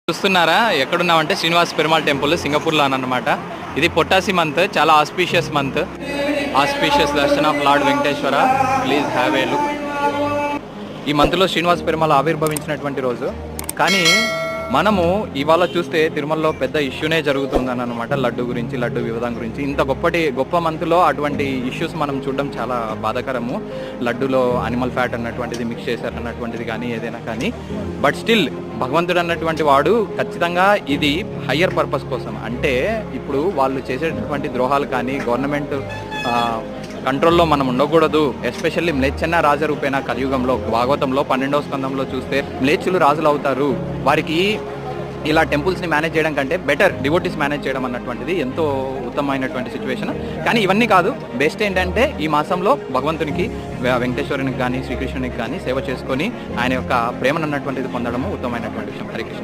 చూస్తున్నారా ఎక్కడున్నామంటే శ్రీనివాస పెరుమాళ్ టెంపుల్ సింగపూర్లో అన్నమాట. ఇది పొట్టాసి మంత్, చాలా auspicious month. Auspicious Darshan of lord Venkateswara. Please have a look. ఈ మంత్లో శ్రీనివాస పెరుమాళ్ ఆవిర్భవించినటువంటి రోజు. కానీ మనము ఇవాళ చూస్తే తిరుమలలో పెద్ద ఇష్యూనే జరుగుతుందని అనమాట. లడ్డు గురించి, లడ్డు వివాదం గురించి. ఇంత గొప్ప మంత్లో అటువంటి ఇష్యూస్ మనం చూడడం చాలా బాధాకరము. లడ్డులో అనిమల్ ఫ్యాట్ అన్నటువంటిది మిక్స్ చేశారు అన్నటువంటిది కానీ ఏదైనా కానీ. బట్ స్టిల్ భగవంతుడు అన్నటువంటి వాడు ఖచ్చితంగా ఇది హయ్యర్ పర్పస్ కోసం, అంటే ఇప్పుడు వాళ్ళు చేసేటటువంటి ద్రోహాలు కానీ గవర్నమెంట్ కంట్రోల్లో మనం ఉండకూడదు. ఎస్పెషల్లీ మ్లేచ్ఛన్న రాజరూపేణ కలియుగంలో భాగవతంలో 12వ స్కందంలో చూస్తే మ్లేచ్చులు రాజులు అవుతారు. వారికి ఇలా టెంపుల్స్ని మేనేజ్ చేయడం కంటే బెటర్ డివోటీస్ మేనేజ్ చేయడం అన్నటువంటిది ఎంతో ఉత్తమమైనటువంటి సిచ్యువేషన్. కానీ ఇవన్నీ కాదు, బెస్ట్ ఏంటంటే ఈ మాసంలో భగవంతునికి, వెంకటేశ్వరునికి కానీ శ్రీకృష్ణునికి కానీ సేవ చేసుకొని ఆయన యొక్క ప్రేమను అన్నటువంటిది పొందడము ఉత్తమమైనటువంటి విషయం. హరికృష్ణ.